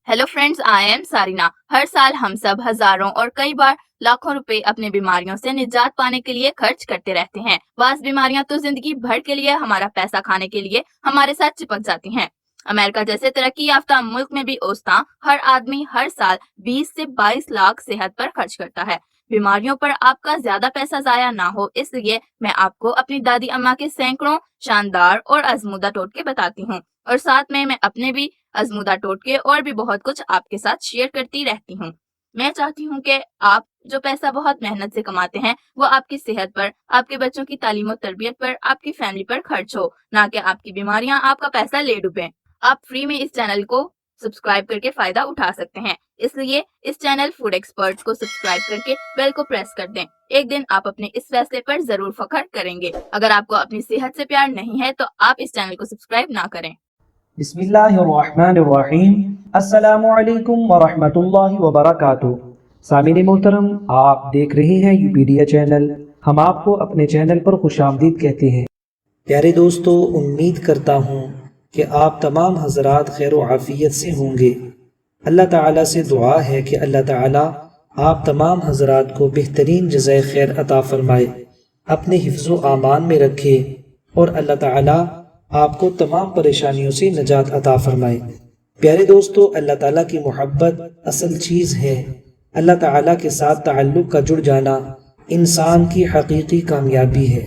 Hello friends, I am Sarina. हर साल हम सब हजारों और कई बार लाखों रुपए अपनी बीमारियों से निजात पाने के लिए खर्च करते रहते हैं। बास बीमारियां तो जिंदगी भर के लिए हमारा पैसा खाने के लिए हमारे साथ चिपक जाती हैं। अमेरिका जैसे तरक्की याफ्ता मुल्क में भी औसतन हर आदमी हर साल 20 से 22 लाख सेहत पर खर्च करता है। बीमारियों पर आपका ज्यादा पैसा जाया ना हो, इसलिए मैं आपको अपनी दादी अम्मा के सैकड़ों शानदार और आजमूदा टोटके बताती हूँ, और साथ में मैं अपने भी आजमूदा टोटके और भी बहुत कुछ आपके साथ शेयर करती रहती हूँ। मैं चाहती हूँ कि आप जो पैसा बहुत मेहनत से कमाते हैं वो आपकी सेहत पर, आपके बच्चों की तालीम और तरबियत पर, आपकी फैमिली पर खर्च हो, ना कि आपकी बीमारियां आपका पैसा ले डूबें। आप फ्री में इस चैनल को सब्सक्राइब करके फायदा उठा सकते हैं, इसलिए इस चैनल फूड एक्सपर्ट को सब्सक्राइब करके बेल को प्रेस कर दें। एक दिन आप अपने इस फैसले पर जरूर फख्र करेंगे। अगर आपको अपनी सेहत से प्यार नहीं है तो आप इस चैनल को सब्सक्राइब ना करें। बिस्मिल्लाहिर्रहमानिर्रहीम। अस्सलामुअलैकुम वरहमतुल्लाहि वबरकातुहू। सामिन मोहतरम, आप देख रहे हैं यूपीडिया चैनल। हम आपको अपने चैनल पर खुशामदीद कहते हैं। प्यारे दोस्तों, उम्मीद करता हूँ कि आप तमाम हजरात खैर व आफियत से होंगे। अल्लाह ताला से दुआ है कि अल्लाह ताला आप तमाम हजरात को बेहतरीन जज़ाए खैर अता फरमाए, अपने हिफ्ज़ व आमान में रखे और अल्लाह ताला आपको तमाम परेशानियों से नजात अता फरमाए। प्यारे दोस्तों, अल्लाह ताला की मोहब्बत असल चीज़ है। अल्लाह ताला के साथ ताल्लुक़ का जुड़ जाना इंसान की हकीकी कामयाबी है।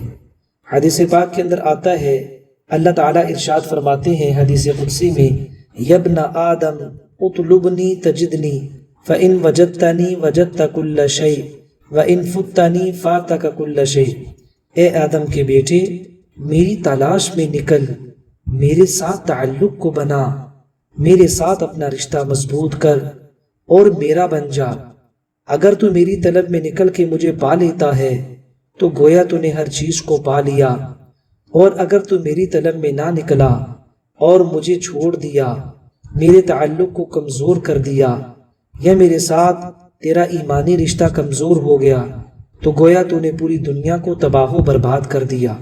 हदीस पाक के अंदर आता है, अल्लाह ताला इरशाद फरमाते हैं हदीस कुदसी में, यब्ना आदम उतलुबनी तजिदनी फ़इन वजदतनी वजदत कुल्ल शै व इन फुत्तनी फातक कुल्ल शै। ए आदम के बेटे, मेरी तलाश में निकल, मेरे साथ ताल्लुक़ को बना, मेरे साथ अपना रिश्ता मजबूत कर और मेरा बन जा। अगर तू मेरी तलब में निकल के मुझे पा लेता है तो गोया तूने हर चीज को पा लिया, और अगर तू मेरी तलब में ना निकला और मुझे छोड़ दिया, मेरे ताल्लुक़ को कमज़ोर कर दिया, या मेरे साथ तेरा ईमानी रिश्ता कमज़ोर हो गया, तो गोया तूने पूरी दुनिया को तबाह बर्बाद कर दिया।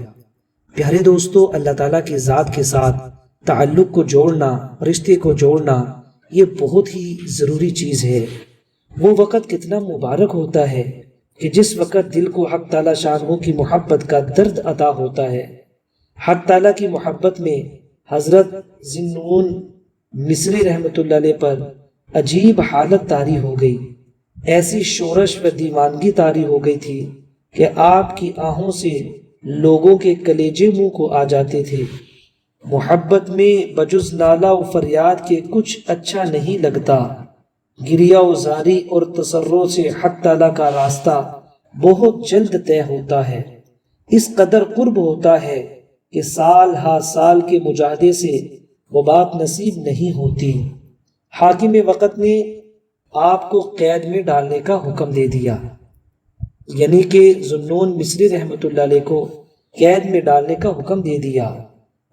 प्यारे दोस्तों, अल्लाह ताला की ज़ात के साथ ताल्लुक़ को जोड़ना, रिश्ते को जोड़ना, ये बहुत ही ज़रूरी चीज़ है। वो वक़्त कितना मुबारक होता है कि जिस वक़्त दिल को हक़ ताला शान की मोहब्बत का दर्द अता होता है। हक़ ताला की मोहब्बत में हज़रत ज़िन्नून मिस्री रहमतुल्लाह अलैह पर अजीब हालत तारी हो गई। ऐसी शोरश व दीवानगी तारी हो गई थी कि आपकी आहों से लोगों के कलेजे मुंह को आ जाते थे। मोहब्बत में बजुज़ नाला व फरियाद के कुछ अच्छा नहीं लगता। गिरिया उजारी और तसर्रो से हक़ ताला का रास्ता बहुत जल्द तय होता है। इस कदर कुर्ब होता है कि साल हा साल के मुजाहदे से वो बात नसीब नहीं होती। हाकिम वक़्त ने आपको कैद में डालने का हुक्म दे दिया, यानी कि ज़ुन्नून मिस्री रहमतुल्लाह अलैह को कैद में डालने का हुक्म दे दिया।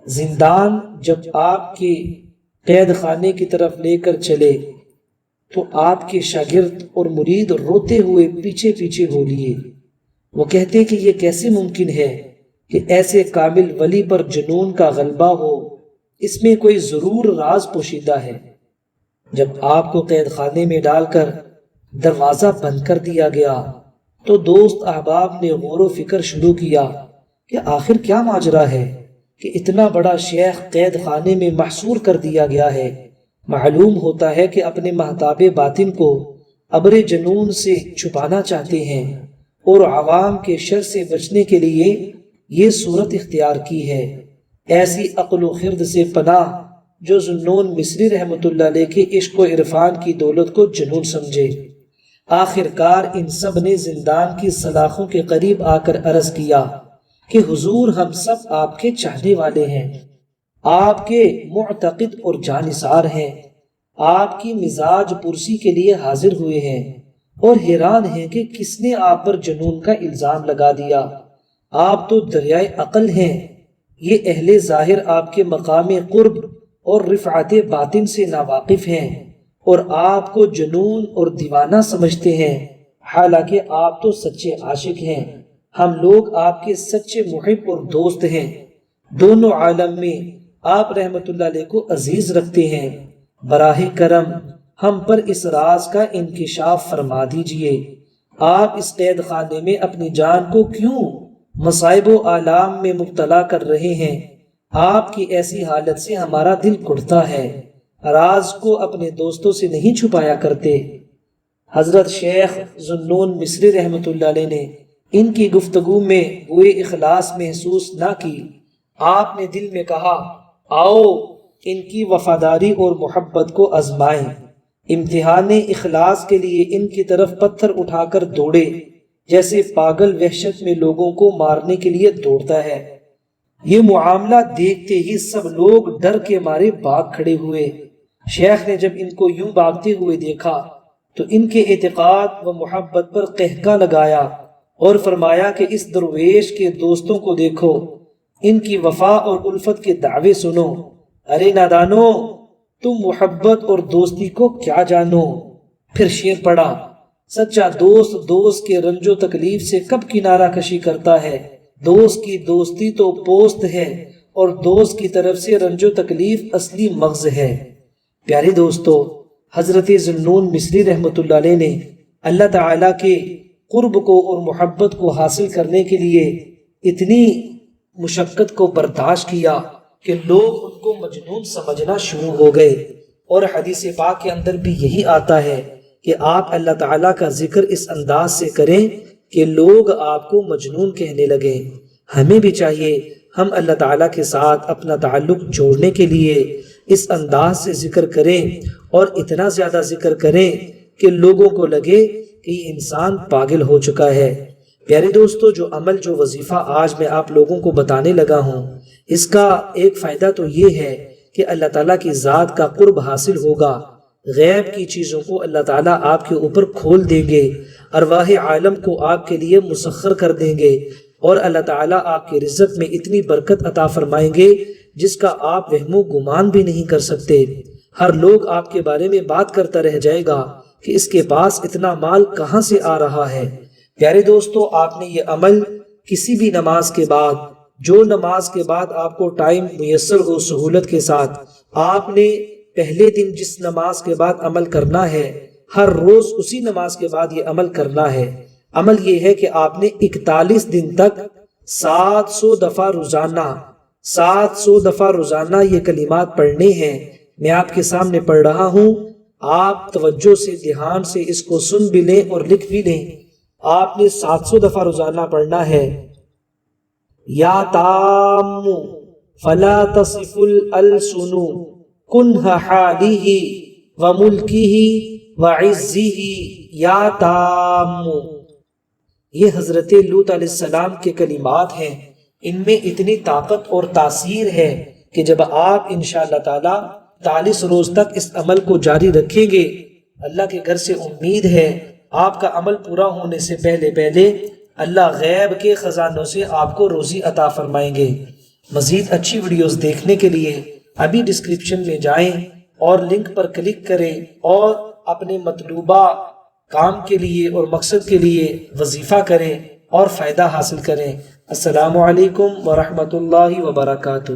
जिंदान जब आपके कैद खाने की तरफ लेकर चले तो आपके शागिर्द और मुरीद रोते हुए पीछे पीछे हो लिए। वो कहते कि ये कैसे मुमकिन है कि ऐसे कामिल वली पर जुनून का गलबा हो, इसमें कोई जरूर राज पोशीदा है। जब आपको कैद खाने में डालकर दरवाजा बंद कर दिया गया तो दोस्त अहबाब ने गौर फिक्र शुरू किया कि आखिर क्या माजरा है कि इतना बड़ा शेख कैद खाने में महसूर कर दिया गया है। मालूम होता है कि अपने महताबे बातिन को अब्रे जनून से छुपाना चाहते हैं और आवाम के शर से बचने के लिए ये सूरत इख्तियार की है। ऐसी अक्ल खिर्द से पनाह जो ज़ुन्नून मिस्री रहमतुल्लाह अलैह के इश्क व इरफान की दौलत को जुनून समझे। आखिरकार इन सब ने जिंदान की सलाखों के करीब आकर अर्ज किया कि हुजूर, हम सब आपके चाहने वाले हैं, आपके मुअतक़िद और जानिसार हैं, आपकी मिजाज पुरसी के लिए हाजिर हुए हैं और हैरान हैं कि किसने आप पर जुनून का इल्जाम लगा दिया। आप तो दरियाए अक्ल हैं। ये अहले ज़ाहिर आपके मकाम कुर्ब और रिफ़ात बातिन से नावाकिफ हैं और आपको जुनून और दीवाना समझते हैं, हालांकि आप तो सच्चे आशिक हैं। हम लोग आपके सच्चे मुहिब और दोस्त हैं। दोनों आलम में आप रहमतुल्लाह अलैह को अजीज रखते हैं। बराहे करम ہم پر اس راز کا انکشاف فرما دیجئے۔ آپ اس قید خانے میں اپنی جان کو کیوں مصائب و آلام میں مبتلا کر رہے ہیں؟ آپ کی ایسی حالت سے ہمارا دل کڑتا ہے۔ راز کو اپنے دوستوں سے نہیں چھپایا کرتے۔ حضرت شیخ ذوالنون مصری رحمۃ اللہ علیہ نے ان کی گفتگو میں وہ اخلاص محسوس نہ کی۔ آپ نے دل میں کہا، آؤ ان کی وفاداری اور محبت کو آزمائیں۔ امتحان اخلاص کے لیے ان کی طرف پتھر اٹھا کر دوڑے، جیسے پاگل وحشت میں لوگوں کو مارنے کے لیے دوڑتا ہے۔ یہ معاملہ دیکھتے ہی سب لوگ ڈر کے مارے بھاگ کھڑے ہوئے۔ شیخ نے جب ان کو یوں بھاگتے ہوئے دیکھا تو ان کے اعتقاد و محبت پر قہقہ لگایا اور فرمایا کہ اس درویش کے دوستوں کو دیکھو، ان کی وفا اور الفت کے دعوے سنو۔ ارے نادانو، تم محبت اور دوستی کو کیا جانو؟ پھر شعر پڑھا، سچا دوست دوست کے رنج و تکلیف سے کب کنارہ کشی کرتا ہے؟ دوست کی دوستی تو پوست ہے اور دوست کی طرف سے رنج و تکلیف اصلی مغز ہے۔ پیارے دوستو، حضرت ذوالنون مصری رحمۃ اللہ علیہ نے اللہ تعالیٰ کے قرب کو اور محبت کو حاصل کرنے کے لیے اتنی مشقت کو برداشت کیا کہ لوگ ان کو مجنون سمجھنا شروع ہو گئے۔ اور حدیث پاک کے اندر بھی یہی آتا ہے کہ آپ اللہ تعالیٰ کا ذکر اس انداز سے کریں کہ لوگ آپ کو مجنون کہنے لگیں۔ ہمیں بھی چاہیے ہم اللہ تعالیٰ کے ساتھ اپنا تعلق جوڑنے کے لیے اس انداز سے ذکر کریں اور اتنا زیادہ ذکر کریں کہ لوگوں کو لگے کہ یہ انسان پاگل ہو چکا ہے۔ پیارے دوستو، جو عمل جو وظیفہ آج میں آپ لوگوں کو بتانے لگا ہوں، اس کا ایک فائدہ تو یہ ہے کہ اللہ تعالیٰ کی ذات کا قرب حاصل ہوگا۔ غیب کی چیزوں کو اللہ تعالیٰ آپ کے اوپر کھول دیں گے، ارواح عالم کو آپ کے لیے مسخر کر دیں گے، اور اللہ تعالیٰ آپ کے رزق میں اتنی برکت عطا فرمائیں گے جس کا آپ وہم و گمان بھی نہیں کر سکتے۔ ہر لوگ آپ کے بارے میں بات کرتا رہ جائے گا کہ اس کے پاس اتنا مال کہاں سے آ رہا ہے۔ پیارے دوستو، آپ نے یہ عمل کسی بھی نماز کے بعد، جو نماز کے بعد آپ کو ٹائم میسر ہو سہولت کے ساتھ، آپ نے پہلے دن جس نماز کے بعد عمل کرنا ہے، ہر روز اسی نماز کے بعد یہ عمل کرنا ہے۔ عمل یہ ہے کہ آپ نے 41 دن تک 700 دفعہ روزانہ یہ کلمات پڑھنے ہیں۔ میں آپ کے سامنے پڑھ رہا ہوں، آپ توجہ سے دھیان سے اس کو سن بھی لیں اور لکھ بھی لیں۔ آپ نے 700 دفعہ روزانہ پڑھنا ہے۔ یا تام فلا تصف الالسن کنہ حالہ وملکہ وعزہ یا تام۔ یہ حضرت لوط علیہ السلام کے کلمات ہیں۔ ان میں اتنی طاقت اور تاثیر ہے کہ جب آپ انشاءاللہ تعالی 40 روز تک اس عمل کو جاری رکھیں گے، اللہ کے گھر سے امید ہے آپ کا عمل پورا ہونے سے پہلے اللہ غیب کے خزانوں سے آپ کو روزی عطا فرمائیں گے۔ مزید اچھی ویڈیوز دیکھنے کے لیے ابھی ڈسکرپشن میں جائیں اور لنک پر کلک کریں اور اپنے مطلوبہ کام کے لیے اور مقصد کے لیے وظیفہ کریں اور فائدہ حاصل کریں۔ السلام علیکم ورحمۃ اللہ وبرکاتہ۔